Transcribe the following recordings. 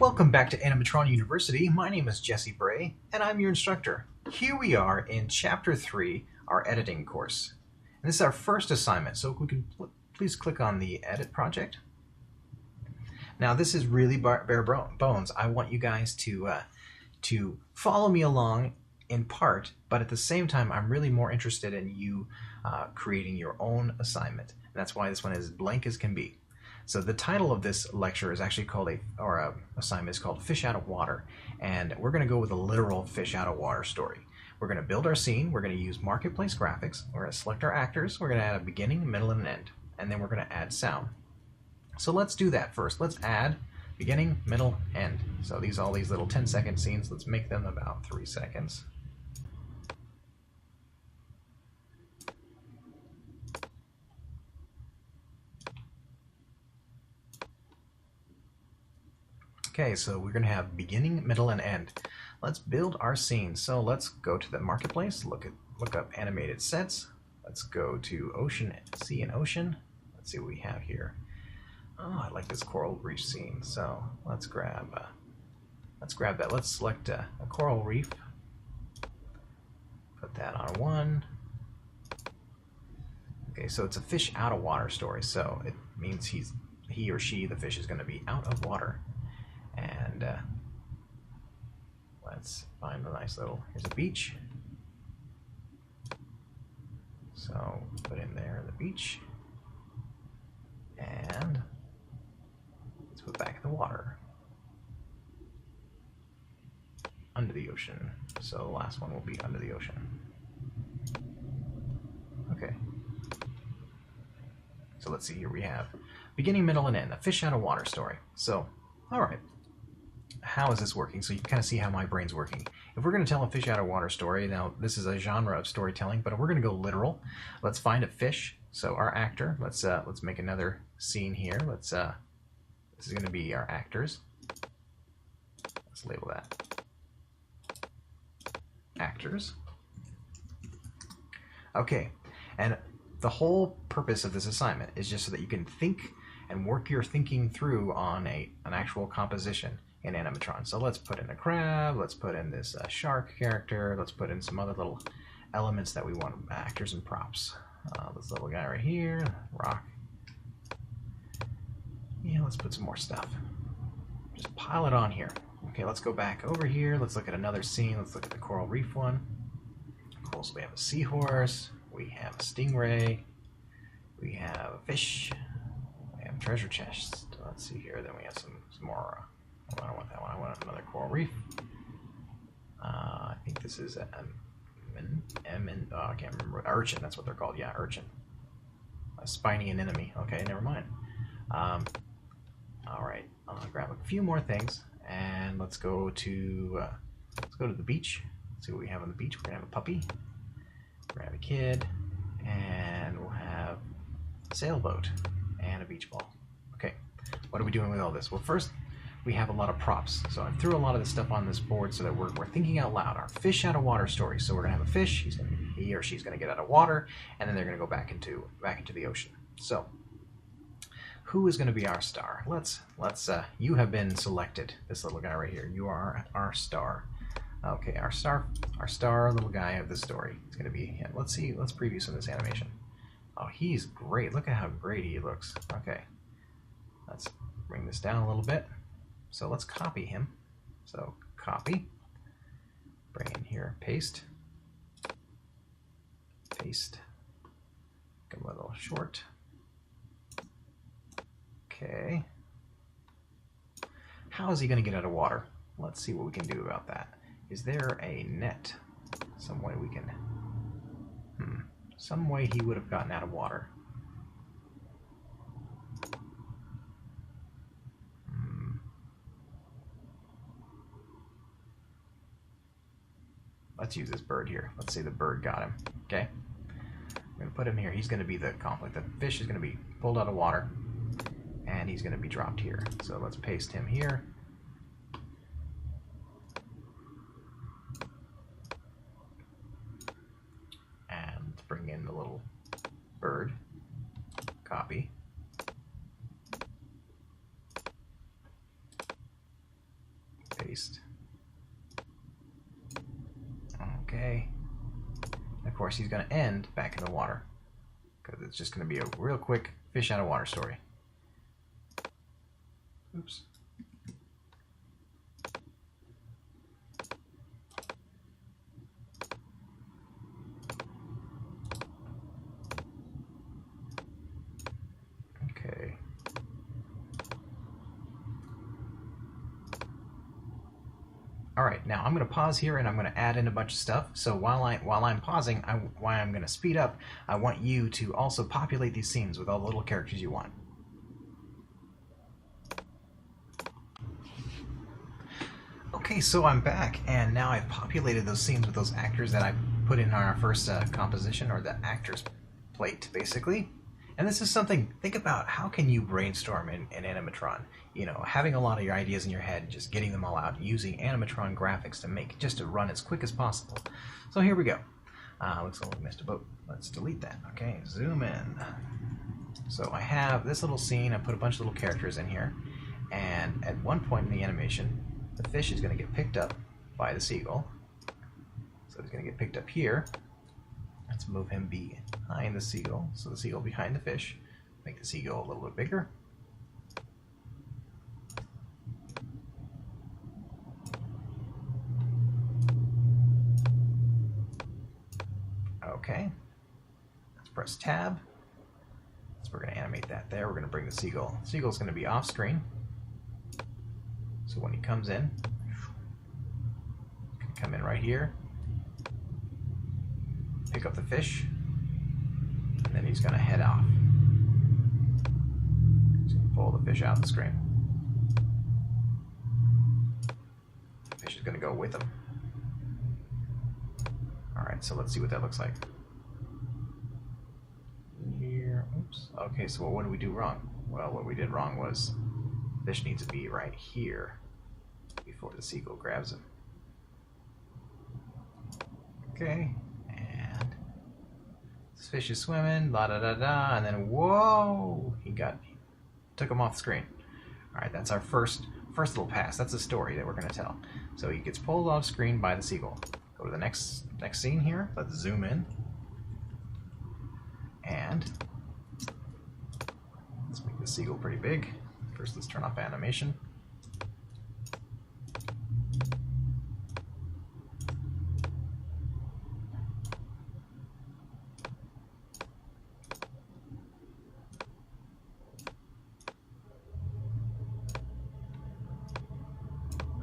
Welcome back to Animatron University. My name is Jesse Bray, and I'm your instructor. Here we are in Chapter 3, our editing course. And this is our first assignment, so if we can please click on the Edit project. Now, this is really bare bones. I want you guys to follow me along in part, but at the same time, I'm really more interested in you creating your own assignment. And that's why this one is blank as can be. So the title of this lecture is actually called assignment is called Fish Out of Water, and we're going to go with a literal fish out of water story. We're going to build our scene. We're going to use Marketplace graphics. We're going to select our actors. We're going to add a beginning, middle, and an end, and then we're going to add sound. So let's do that first. Let's add beginning, middle, end. So all these little 10-second scenes. Let's make them about 3 seconds. Okay, so we're going to have beginning, middle, and end. Let's build our scene. So let's go to the Marketplace, look up animated sets. Let's go to Ocean, Sea, and Ocean. Let's see what we have here. Oh, I like this coral reef scene. So let's grab that. Let's select a coral reef. Put that on 1. Okay, so it's a fish out of water story. So it means he or she, the fish, is going to be out of water. And let's find a nice little, here's a beach. So put in there the beach. And let's put back in the water. Under the ocean. So the last one will be under the ocean. Okay. So let's see, here we have beginning, middle, and end, a fish out of water story. So, all right. How is this working? So you can kind of see how my brain's working. If we're going to tell a fish out of water story, now this is a genre of storytelling, but we're going to go literal. Let's find a fish. So our actor, let's make another scene here. This is going to be our actors. Let's label that actors. Okay, and the whole purpose of this assignment is just so that you can think and work your thinking through on an actual composition in Animatron. So let's put in a crab, let's put in this shark character, let's put in some other little elements that we want, actors and props. This little guy right here, rock. Yeah, let's put some more stuff. Just pile it on here. Okay, let's go back over here. Let's look at another scene. Let's look at the coral reef one. Cool, so we have a seahorse, we have a stingray, we have a fish, we have a treasure chest. Let's see here, then we have some more. I don't want that one. I want another coral reef. I think this is I can't remember. Urchin, that's what they're called. Yeah, urchin. A spiny anemone. Okay, never mind. All right, I'll grab a few more things, and let's go to the beach. Let's see what we have on the beach. We're gonna have a puppy. We're gonna have a kid, and we'll have a sailboat and a beach ball. Okay, what are we doing with all this? Well, first, we have a lot of props. So I threw a lot of this stuff on this board so that we're thinking out loud. Our fish out of water story. So we're gonna have a fish. He or she's gonna get out of water, and then they're gonna go back into the ocean. So who is gonna be our star? Let's you have been selected. This little guy right here. You are our star. Okay, our star little guy of the story. It's gonna be him. Let's see. Let's preview some of this animation. Oh, he's great. Look at how great he looks. Okay, let's bring this down a little bit. So let's copy him. So copy, bring in here, paste, paste, give him a little short. Okay. How is he going to get out of water? Let's see what we can do about that. Is there a net? Some way we can, some way he would have gotten out of water. Let's use this bird here. Let's say the bird got him. Okay. I'm going to put him here. He's going to be the conflict. The fish is going to be pulled out of water, and he's going to be dropped here. So let's paste him here. And bring in the little bird. Copy. Paste. Okay. Of course, he's going to end back in the water, because it's just going to be a real quick fish out of water story. Oops. Okay. Alright, now I'm going to pause here and I'm going to add in a bunch of stuff. So while I'm pausing, while I'm going to speed up, I want you to also populate these scenes with all the little characters you want. Okay, so I'm back, and now I've populated those scenes with those actors that I put in our first composition, or the actors plate, basically. And this is something, think about how can you brainstorm in Animatron? You know, having a lot of your ideas in your head, just getting them all out, using Animatron graphics to make, just to run as quick as possible. So here we go. Looks like we missed a boat. Let's delete that. Okay, zoom in. So I have this little scene, I put a bunch of little characters in here, and at one point in the animation, the fish is going to get picked up by the seagull. So he's going to get picked up here. Let's move him behind the seagull. So the seagull behind the fish. Make the seagull a little bit bigger. Okay. Let's press tab. So we're going to animate that there. We're going to bring the seagull. The seagull's going to be off screen. So when he comes in, he's going to come in right here. Pick up the fish, and then he's going to head off. He's going to pull the fish out of the screen. The fish is going to go with him. Alright, so let's see what that looks like. Here, oops. Okay, so what did we do wrong? Well, what we did wrong was fish needs to be right here before the seagull grabs him. Okay. This fish is swimming, la da da da, and then whoa, he took him off the screen. All right, that's our first little pass. That's a story that we're going to tell. So he gets pulled off screen by the seagull. Go to the next scene here. Let's zoom in, and let's make the seagull pretty big. First, let's turn off animation.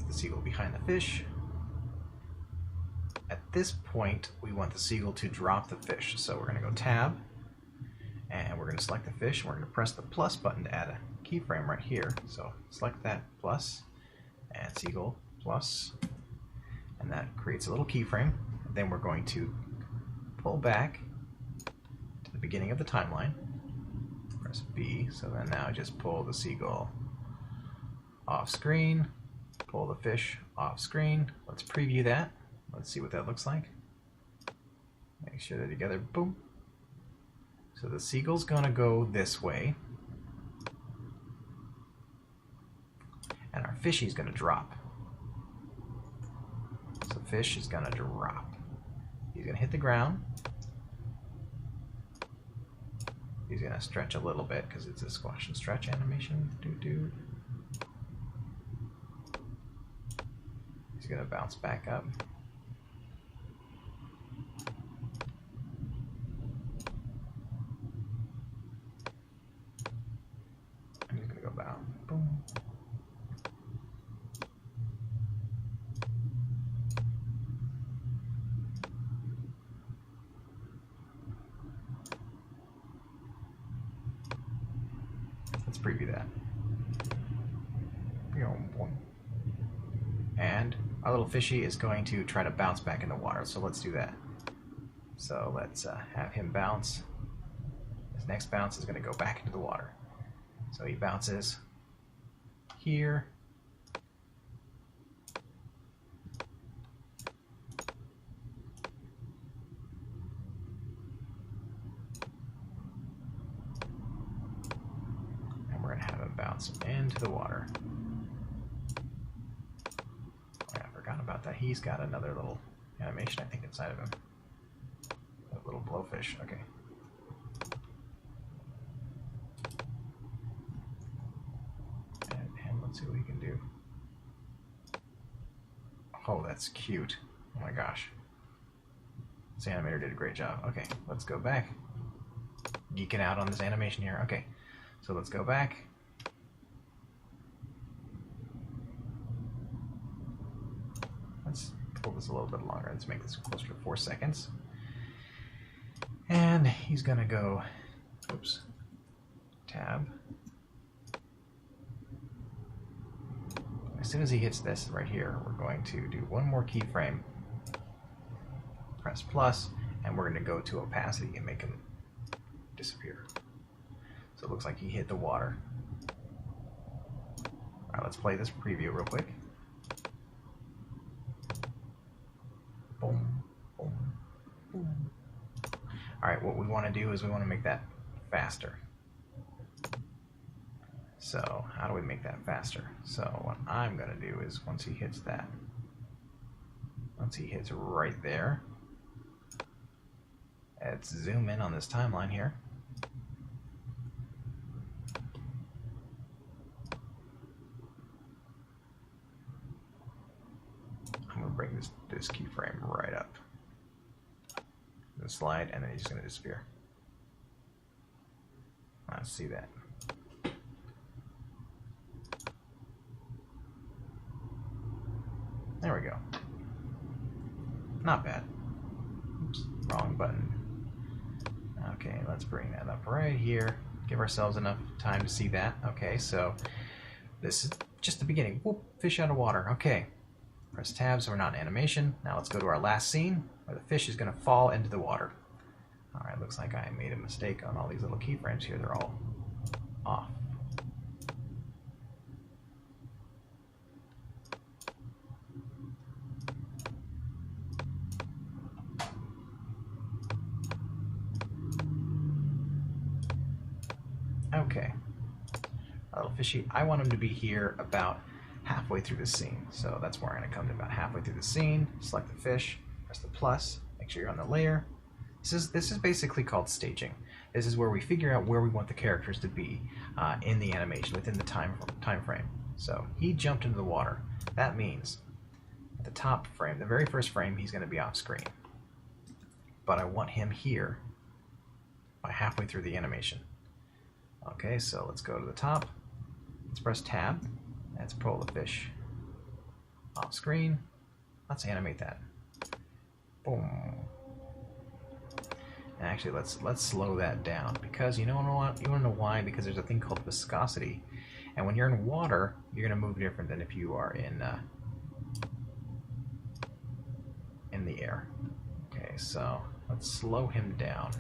Seagull behind the fish. At this point, we want the seagull to drop the fish. So we're going to go tab, and we're going to select the fish, and we're going to press the plus button to add a keyframe right here. So select that plus, and seagull plus, and that creates a little keyframe. Then we're going to pull back to the beginning of the timeline. Press B, so then now just pull the seagull off screen. Pull the fish off screen. Let's preview that. Let's see what that looks like. Make sure they're together. Boom. So the seagull's gonna go this way, and our fishy's gonna drop. So the fish is gonna drop. He's gonna hit the ground. He's gonna stretch a little bit because it's a squash and stretch animation. Doo-doo. He's going to bounce back up. And he's going to go down. Boom. Let's preview that. And our little fishy is going to try to bounce back in the water, so let's do that. So let's have him bounce. His next bounce is going to go back into the water. So he bounces here. And we're going to have him bounce into the water. But he's got another little animation, I think, inside of him. A little blowfish. Okay. And let's see what he can do. Oh, that's cute. Oh my gosh. This animator did a great job. Okay, let's go back. Geeking out on this animation here. Okay, so let's go back. Let's pull this a little bit longer. Let's make this closer to 4 seconds. And he's gonna go, oops, tab. As soon as he hits this right here, we're going to do one more keyframe, press plus, and we're going to go to opacity and make him disappear. So it looks like he hit the water. Alright, let's play this preview real quick. Boom, boom, boom. Alright, what we want to do is we want to make that faster. So how do we make that faster? So what I'm going to do is once he hits that, once he hits right there, let's zoom in on this timeline here. I'm going to bring this keyframe right up. The slide, and then he's just going to disappear. Let's see that. There we go. Not bad. Oops, wrong button. Okay, let's bring that up right here. Give ourselves enough time to see that. Okay, so this is just the beginning. Whoop, fish out of water. Okay. Press tab so we're not in animation. Now let's go to our last scene where the fish is going to fall into the water. Alright, looks like I made a mistake on all these little keyframes here. They're all off. Okay. A little fishy. I want him to be here about halfway through the scene. So that's where I'm going to come to about halfway through the scene. Select the fish, press the plus, make sure you're on the layer. This is basically called staging. This is where we figure out where we want the characters to be in the animation, within the time frame. So he jumped into the water. That means at the top frame, the very first frame, he's going to be off screen. But I want him here by halfway through the animation. Okay, so let's go to the top. Let's press tab. Let's pull the fish off screen. Let's animate that. Boom. And actually, let's slow that down because you want to know why? Because there's a thing called viscosity, and when you're in water, you're going to move different than if you are in the air. Okay, so let's slow him down.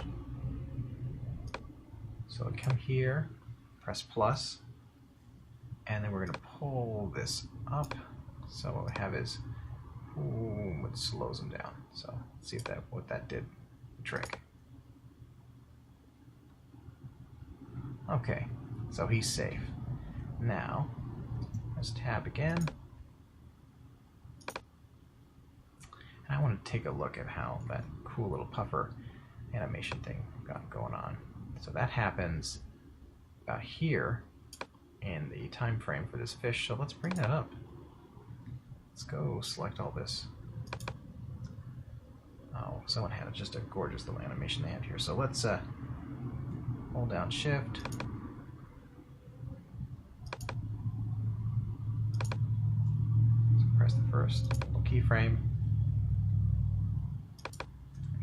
So come here, press plus, and then we're going to pull this up. So what we have is, boom, it slows him down. So let's see if what that did the trick. Okay, so he's safe. Now, let's tab again. And I want to take a look at how that cool little puffer animation thing got going on. So that happens about here in the time frame for this fish. So let's bring that up. Let's go select all this. Oh, someone had just a gorgeous little animation they have here. So let's hold down Shift. Press the first little keyframe.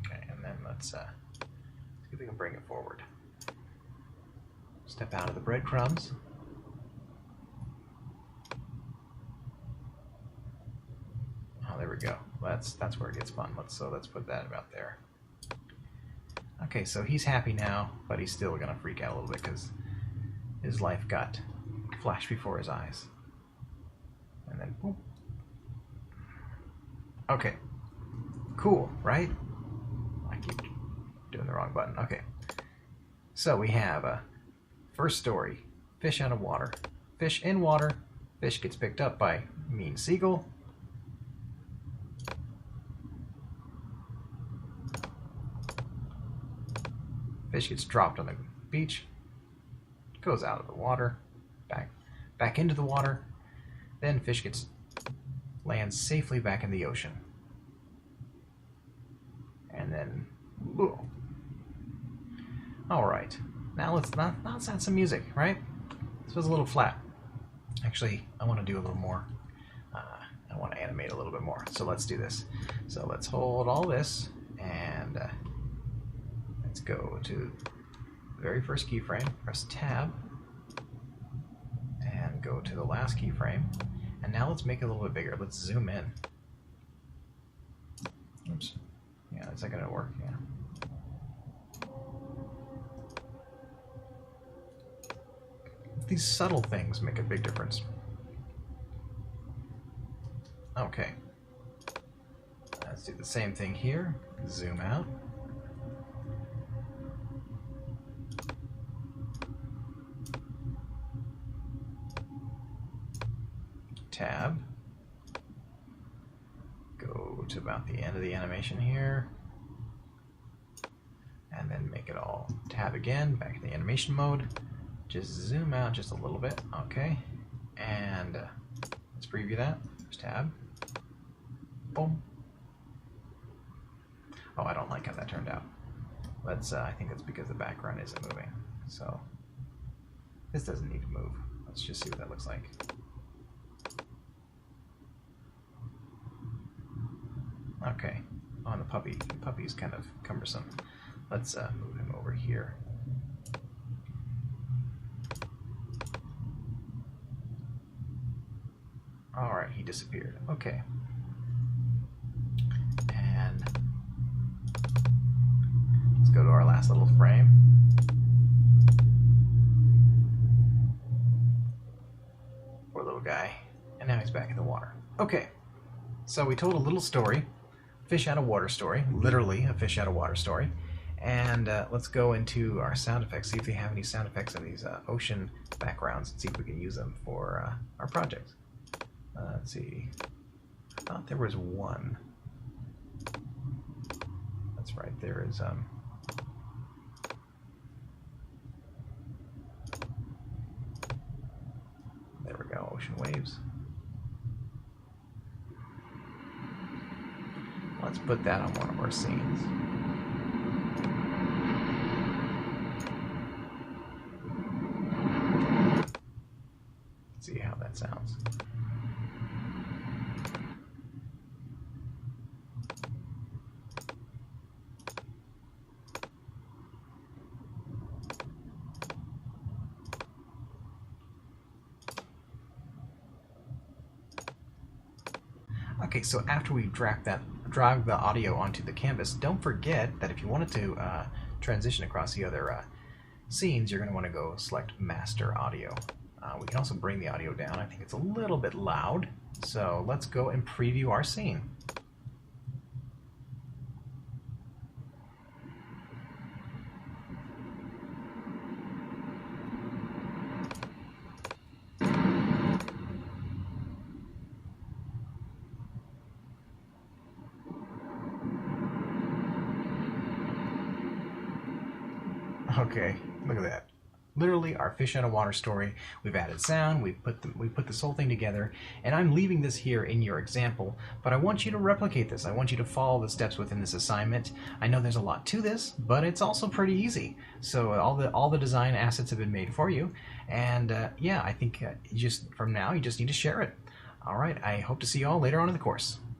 Okay, and then let's see if we can bring it forward. Step out of the breadcrumbs. Oh, there we go. That's where it gets fun. Let's put that about there. Okay, so he's happy now, but he's still gonna freak out a little bit because his life got flashed before his eyes. And then boom. Okay. Cool, right? I keep doing the wrong button. Okay. So we have a first story, fish out of water. Fish in water, fish gets picked up by mean seagull. Fish gets dropped on the beach, goes out of the water, back into the water. Then fish lands safely back in the ocean. And then, ooh. All right, now let's add some music, right? This was a little flat. Actually, I want to do a little more. I want to animate a little bit more. So let's do this. So let's hold all this and let's go to the very first keyframe. Press Tab and go to the last keyframe. And now let's make it a little bit bigger. Let's zoom in. Oops. Yeah, is that going to work? Yeah. These subtle things make a big difference. Okay. Let's do the same thing here. Zoom out. Tab. Go to about the end of the animation here. And then make it all tab again, back to the animation mode. Just zoom out just a little bit, okay? And let's preview that. Just tab. Boom. Oh, I don't like how that turned out. Let's, I think that's because the background isn't moving. So, this doesn't need to move. Let's just see what that looks like. Okay. Oh, and the puppy's kind of cumbersome. Let's move him over here. Alright, he disappeared. Okay. And let's go to our last little frame. Poor little guy. And now he's back in the water. Okay. So we told a little story. Fish out of water story. Literally a fish out of water story. And let's go into our sound effects, see if we have any sound effects of these ocean backgrounds, and see if we can use them for our project. Let's see. I thought there was one. That's right. There is. There we go. Ocean waves. Let's put that on one of our scenes. Let's see how that sounds. Okay, so after we drag the audio onto the canvas, don't forget that if you wanted to transition across the other scenes, you're going to want to go select Master Audio. We can also bring the audio down. I think it's a little bit loud, so let's go and preview our scene. Okay, look at that. Literally our fish out of water story. We've added sound, we put this whole thing together, and I'm leaving this here in your example, but I want you to replicate this. I want you to follow the steps within this assignment. I know there's a lot to this, but it's also pretty easy. So all the design assets have been made for you, and yeah, I think from now you just need to share it. All right, I hope to see you all later on in the course.